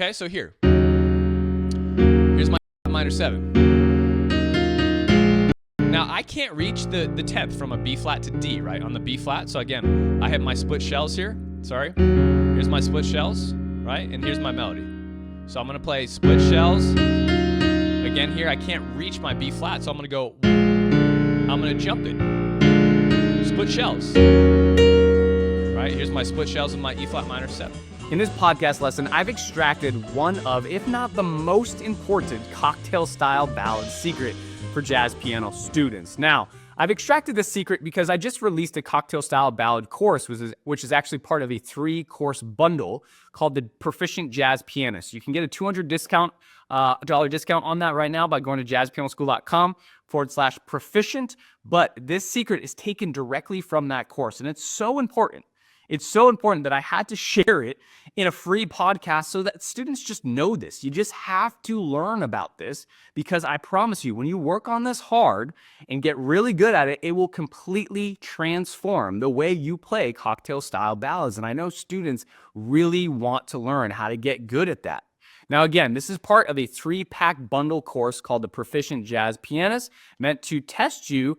Okay, so here's my minor 7. Now, I can't reach the 10th from a B flat to D, right, on the B flat. So again, I have my split shells here. Sorry. Here's my split shells, right? And here's my melody. So I'm going to play split shells. Again, here I can't reach my B flat, so I'm going to jump it. Split shells. Right? Here's my split shells in my E flat minor 7. In this podcast lesson, I've extracted one of, if not the most important, cocktail-style ballad secret for jazz piano students. Now, I've extracted this secret because I just released a cocktail-style ballad course, which is actually part of a 3-course bundle called the Proficient Jazz Pianist. You can get a $200 discount on that right now by going to jazzpianoschool.com/proficient. But this secret is taken directly from that course, and it's so important. It's so important that I had to share it in a free podcast so that students just know this. You just have to learn about this, because I promise you, when you work on this hard and get really good at it, it will completely transform the way you play cocktail-style ballads. And I know students really want to learn how to get good at that. Now, again, this is part of a 3-pack bundle course called the Proficient Jazz Pianist, meant to test your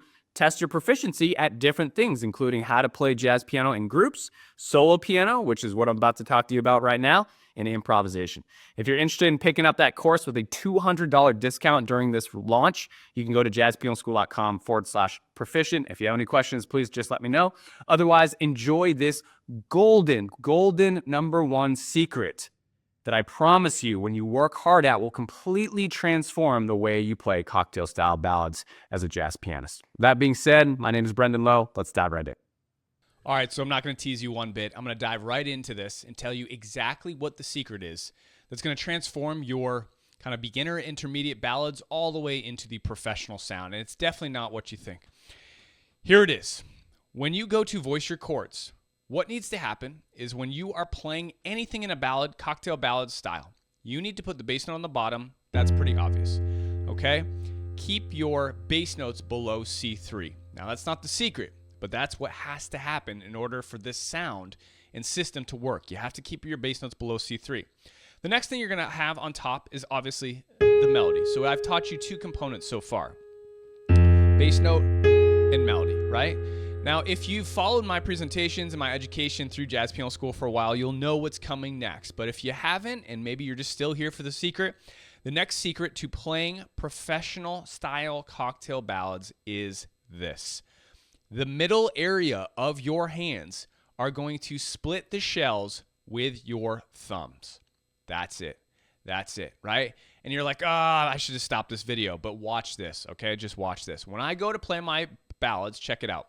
proficiency at different things, including how to play jazz piano in groups, solo piano, which is what I'm about to talk to you about right now, and improvisation. If you're interested in picking up that course with a $200 discount during this launch, you can go to jazzpianoschool.com/proficient. If you have any questions, please just let me know. Otherwise, enjoy this golden number 1 secret that I promise you, when you work hard at, will completely transform the way you play cocktail-style ballads as a jazz pianist. That being said, my name is Brendan Lowe. Let's dive right in. All right, so I'm not going to tease you one bit. I'm going to dive right into this and tell you exactly what the secret is that's going to transform your kind of beginner, intermediate ballads all the way into the professional sound. And it's definitely not what you think. Here it is. When you go to voice your chords, what needs to happen is when you are playing anything in a ballad, cocktail ballad style, you need to put the bass note on the bottom. That's pretty obvious, okay? Keep your bass notes below C3. Now, that's not the secret, but that's what has to happen in order for this sound and system to work. You have to keep your bass notes below C3. The next thing you're going to have on top is obviously the melody. So I've taught you 2 components so far, bass note and melody, right? Now, if you've followed my presentations and my education through Jazz Piano School for a while, you'll know what's coming next. But if you haven't, and maybe you're just still here for the secret, the next secret to playing professional style cocktail ballads is this. The middle area of your hands are going to split the shells with your thumbs. That's it. That's it, right? And you're like, I should have stopped this video. But watch this, okay? Just watch this. When I go to play my ballads, check it out.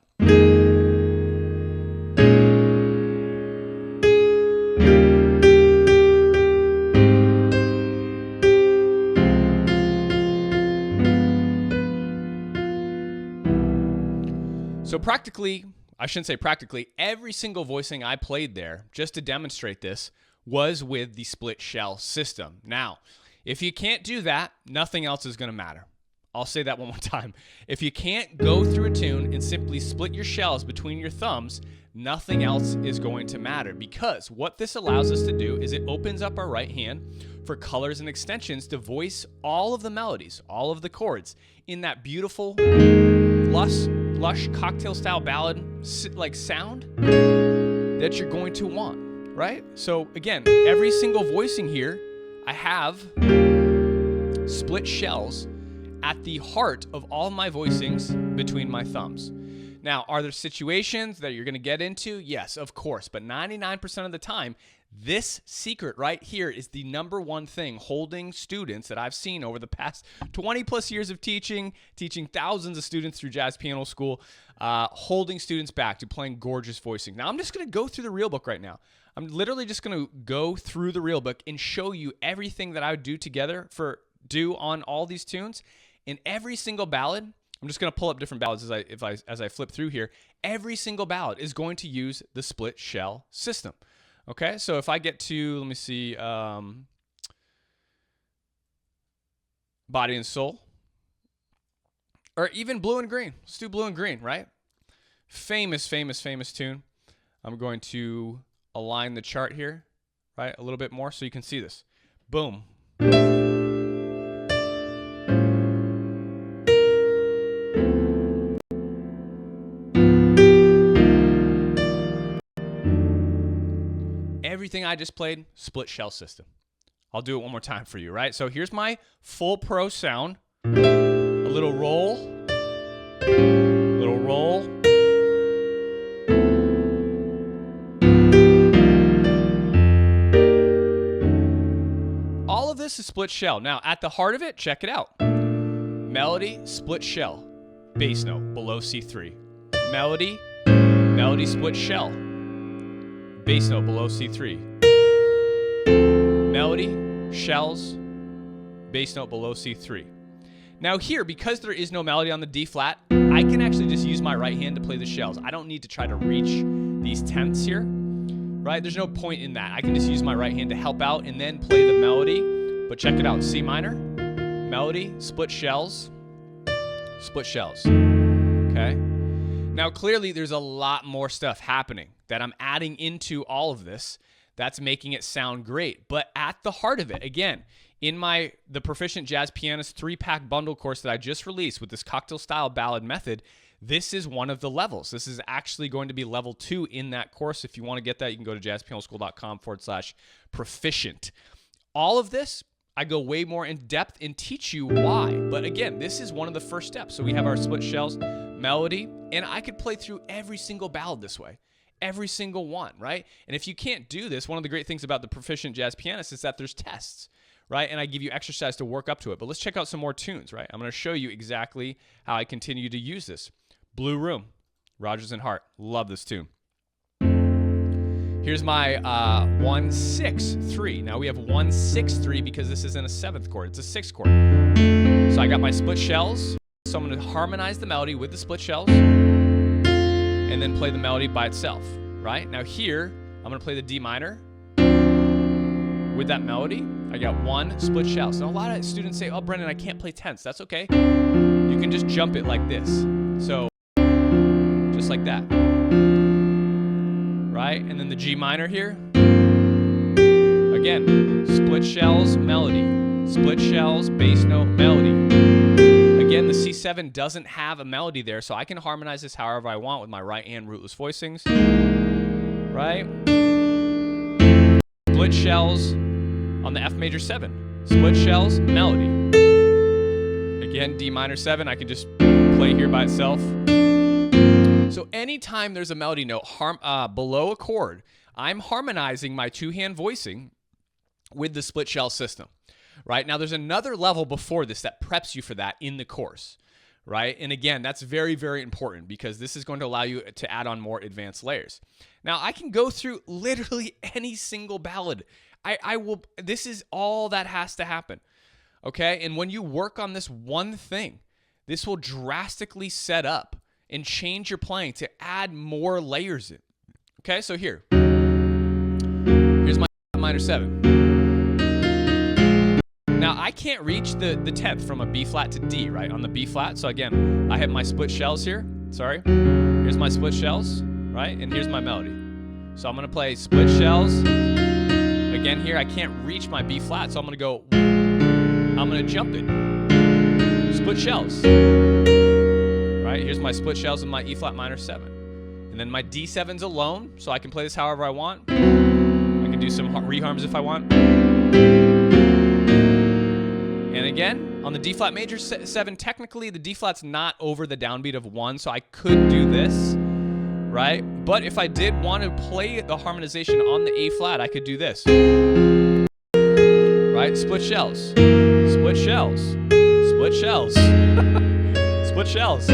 So practically, I shouldn't say practically, every single voicing I played there, just to demonstrate this, was with the split shell system. Now, if you can't do that, nothing else is going to matter. I'll say that one more time. If you can't go through a tune and simply split your shells between your thumbs, nothing else is going to matter, because what this allows us to do is it opens up our right hand for colors and extensions to voice all of the melodies, all of the chords in that beautiful, lush cocktail style ballad like sound that you're going to want, right? So again, every single voicing here, I have split shells at the heart of all my voicings between my thumbs. Now, are there situations that you're going to get into? Yes, of course. But 99% of the time, this secret right here is the number 1 thing holding students that I've seen over the past 20 plus years of teaching thousands of students through Jazz Piano School, holding students back to playing gorgeous voicing. Now, I'm just going to go through the real book right now. I'm literally just going to go through the real book and show you everything that I would do on all these tunes. In every single ballad, I'm just going to pull up different ballads as I flip through here. Every single ballad is going to use the split shell system. Okay, so if I get to, let me see, Body and Soul, or even Blue and Green. Let's do Blue and Green, right? Famous tune. I'm going to align the chart here, right, a little bit more so you can see this. Boom. Everything I just played, split shell system. I'll do it one more time for you, right? So here's my full pro sound. A little roll. Little roll. All of this is split shell. Now, at the heart of it, check it out. Melody, split shell. Bass note, below C3. Melody, melody, split shell. Bass note, below C3. Melody, shells, bass note, below C3. Now here, because there is no melody on the D flat, I can actually just use my right hand to play the shells. I don't need to try to reach these tenths here, right? There's no point in that. I can just use my right hand to help out and then play the melody. But check it out, C minor, melody, split shells, okay? Now clearly there's a lot more stuff happening that I'm adding into all of this that's making it sound great. But at the heart of it, again, in the Proficient Jazz Pianist 3-pack bundle course that I just released with this cocktail style ballad method, this is one of the levels. This is actually going to be level 2 in that course. If you want to get that, you can go to jazzpianoschool.com/proficient. All of this, I go way more in depth and teach you why. But again, this is one of the first steps. So we have our split shells, melody, and I could play through every single ballad this way. Every single one, right? And if you can't do this, one of the great things about the Proficient Jazz Pianist is that there's tests, right? And I give you exercise to work up to it. But let's check out some more tunes, right? I'm going to show you exactly how I continue to use this. Blue Room, Rodgers and Hart. Love this tune. Here's my 1-6-3. Now we have 1-6-3 because this isn't a 7th chord. It's a 6th chord. So I got my split shells. So I'm going to harmonize the melody with the split shells and then play the melody by itself, right? Now here, I'm going to play the D minor with that melody. I got 1 split shell. So a lot of students say, oh, Brendan, I can't play tenths. That's okay. You can just jump it like this. So just like that, right? And then the G minor here. Again, split shells, melody. Split shells, bass note, melody. Again, the C7 doesn't have a melody there, so I can harmonize this however I want with my right hand rootless voicings, right? Split shells on the F major 7. Split shells, melody. Again, D minor 7, I can just play here by itself. So anytime there's a melody note below a chord, I'm harmonizing my 2-hand voicing with the split shell system. Right? Now, there's another level before this that preps you for that in the course, right? And again, that's very, very important because this is going to allow you to add on more advanced layers. Now, I can go through literally any single ballad. I will. This is all that has to happen, okay? And when you work on this one thing, this will drastically set up and change your playing to add more layers in, okay? So here's my minor 7. Now, I can't reach the 10th from a B flat to D, right, on the B flat. So again, I have my split shells here. Sorry. Here's my split shells, right? And here's my melody. So I'm going to play split shells. Again, here I can't reach my B flat, so I'm going to jump it. Split shells. Right? Here's my split shells with my E flat minor 7. And then my D7's alone, so I can play this however I want. I can do some reharms if I want. And again, on the D flat major 7, technically the D flat's not over the downbeat of 1, so I could do this, right? But if I did want to play the harmonization on the A flat, I could do this, right? Split shells, split shells, split shells, split shells.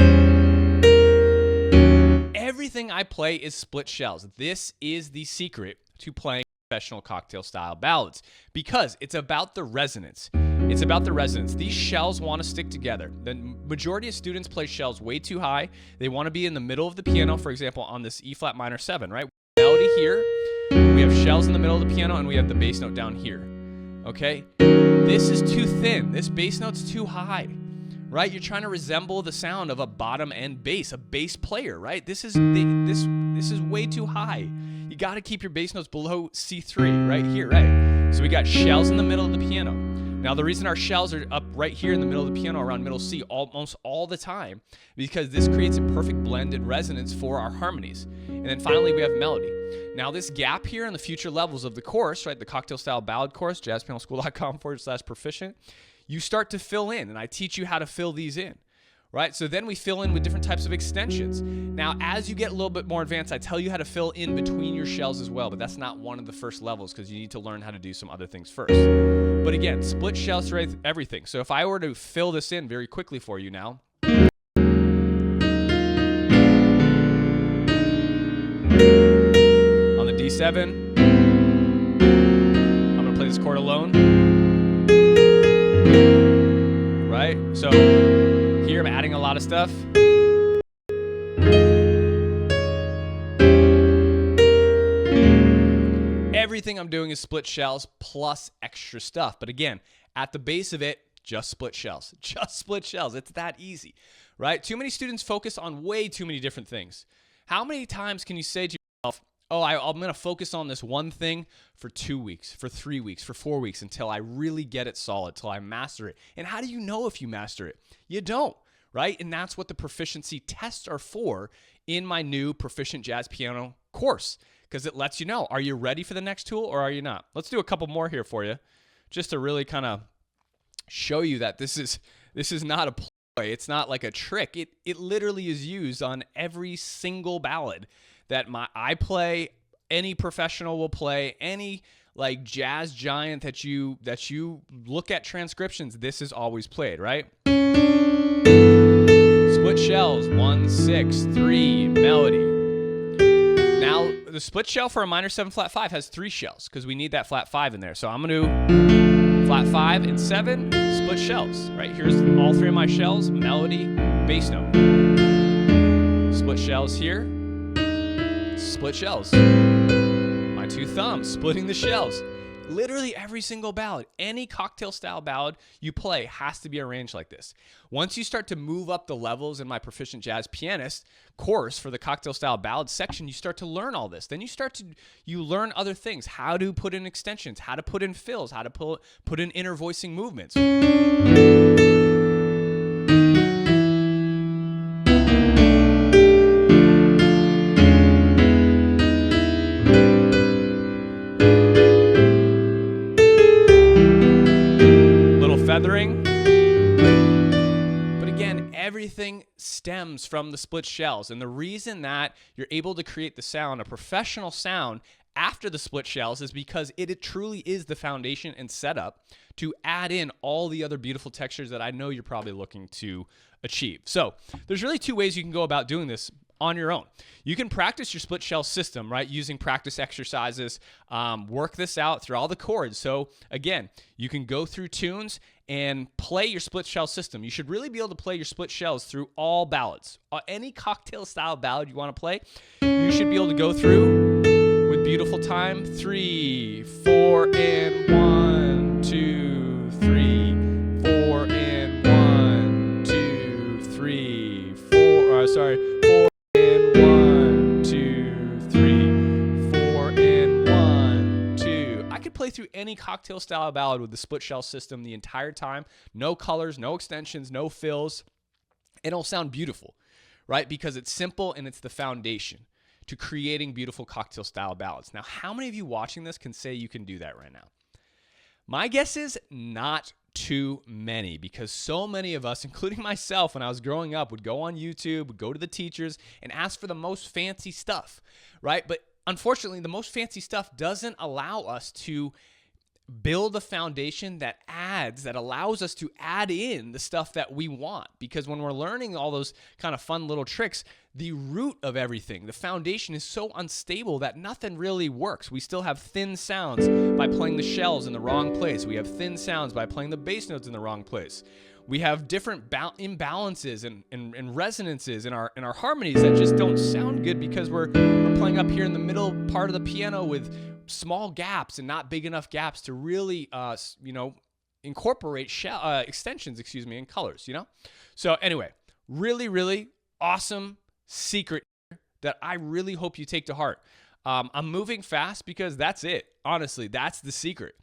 Everything I play is split shells. This is the secret to playing professional cocktail style ballads because it's about the resonance. It's about the resonance. These shells want to stick together. The majority of students play shells way too high. They want to be in the middle of the piano, for example, on this E flat minor 7, right? Melody here. We have shells in the middle of the piano, and we have the bass note down here. Okay? This is too thin. This bass note's too high, right? You're trying to resemble the sound of a bottom end bass, a bass player, right? This is way too high. You got to keep your bass notes below C3, right here, right? So we got shells in the middle of the piano. Now, the reason our shells are up right here in the middle of the piano around middle C almost all the time, because this creates a perfect blended resonance for our harmonies. And then finally, we have melody. Now, this gap here in the future levels of the course, right, the cocktail style ballad course, jazzpianoschool.com/proficient, you start to fill in, and I teach you how to fill these in. Right? So then we fill in with different types of extensions. Now, as you get a little bit more advanced, I tell you how to fill in between your shells as well, but that's not one of the first levels because you need to learn how to do some other things first. But again, split shells for everything. So if I were to fill this in very quickly for you now. On the D7, I'm going to play this chord alone. Right? So here I'm adding a lot of stuff. Everything I'm doing is split shells plus extra stuff. But again, at the base of it, just split shells. Just split shells. It's that easy, right? Too many students focus on way too many different things. How many times can you say to yourself, oh, I'm going to focus on this one thing for 2 weeks, for 3 weeks, for 4 weeks until I really get it solid, till I master it. And how do you know if you master it? You don't, right? And that's what the proficiency tests are for in my new Proficient Jazz Piano course, because it lets you know, are you ready for the next tool or are you not? Let's do a couple more here for you, just to really kind of show you that this is not a ploy. It's not like a trick. It literally is used on every single ballad that I play, any professional will play, any like jazz giant that you look at transcriptions, this is always played, right? Split shells, 1, 6, 3, melody. Now, the split shell for a minor 7 flat 5 has 3 shells because we need that flat 5 in there. So I'm going to flat 5 and 7, split shells, right? Here's all 3 of my shells, melody, bass note. Split shells here. Split shells. My 2 thumbs, splitting the shells. Literally every single ballad, any cocktail style ballad you play has to be arranged like this. Once you start to move up the levels in my Proficient Jazz Pianist course for the cocktail style ballad section, you start to learn all this. Then you learn other things, how to put in extensions, how to put in fills, how to put in inner voicing movements. Feathering. But again, everything stems from the split shells. And the reason that you're able to create the sound, a professional sound, after the split shells is because it truly is the foundation and setup to add in all the other beautiful textures that I know you're probably looking to achieve. So there's really 2 ways you can go about doing this on your own. You can practice your split shell system, right, using practice exercises, work this out through all the chords. So again, you can go through tunes and play your split shell system. You should really be able to play your split shells through all ballads. Any cocktail style ballad you want to play, you should be able to go through with beautiful time. 3, 4, and 1, 2, 3, 4, and 1, 2, 3, 4. Sorry. 4 and 1, 2, 3, 4 and 1, 2. I could play through any cocktail style ballad with the split shell system the entire time. No colors, no extensions, no fills. It'll sound beautiful, right? Because it's simple and it's the foundation to creating beautiful cocktail style ballads. Now, how many of you watching this can say you can do that right now? My guess is not too many, because so many of us, including myself when I was growing up, would go on YouTube, would go to the teachers and ask for the most fancy stuff, right? But unfortunately, the most fancy stuff doesn't allow us to build a foundation that allows us to add in the stuff that we want. Because when we're learning all those kind of fun little tricks, the root of everything, the foundation, is so unstable that nothing really works. We still have thin sounds by playing the shells in the wrong place. We have thin sounds by playing the bass notes in the wrong place. We have different imbalances and resonances in our harmonies that just don't sound good because we're playing up here in the middle part of the piano with small gaps and not big enough gaps to really, incorporate extensions, and colors, So anyway, really, really awesome secret that I really hope you take to heart. I'm moving fast because that's it. Honestly, that's the secret.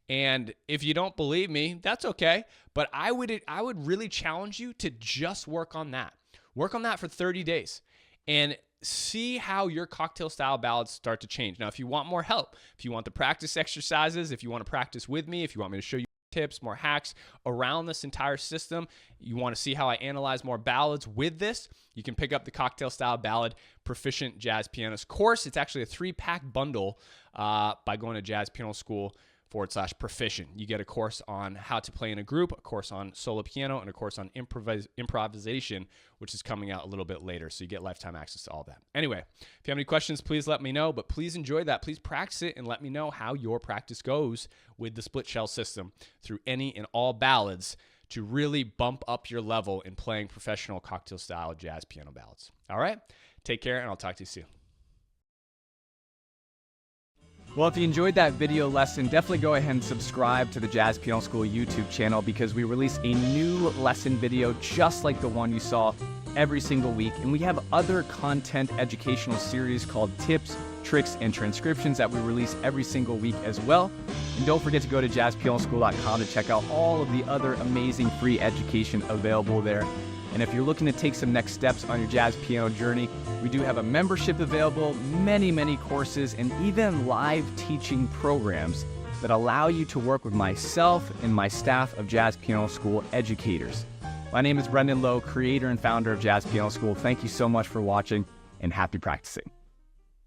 And if you don't believe me, that's okay. But I would really challenge you to just work on that. Work on that for 30 days and see how your cocktail style ballads start to change. Now, if you want more help, if you want the practice exercises, if you want to practice with me, if you want me to show you tips, more hacks around this entire system, you want to see how I analyze more ballads with this, you can pick up the Cocktail Style Ballad Proficient Jazz Pianist course. It's actually a 3-pack bundle by going to jazzpianoschool.com/proficient. You get a course on how to play in a group, a course on solo piano, and a course on improvisation, which is coming out a little bit later. So you get lifetime access to all that. Anyway, if you have any questions, please let me know, but please enjoy that. Please practice it and let me know how your practice goes with the split shell system through any and all ballads to really bump up your level in playing professional cocktail style jazz piano ballads. All right, take care, and I'll talk to you soon. Well, if you enjoyed that video lesson, definitely go ahead and subscribe to the Jazz Piano School YouTube channel, because we release a new lesson video just like the one you saw every single week. And we have other content educational series called Tips, Tricks, and Transcriptions that we release every single week as well. And don't forget to go to jazzpianoschool.com to check out all of the other amazing free education available there. And if you're looking to take some next steps on your jazz piano journey, we do have a membership available, many courses, and even live teaching programs that allow you to work with myself and my staff of Jazz Piano School educators. My name is Brendan Lowe, creator and founder of Jazz Piano School. Thank you so much for watching, and happy practicing.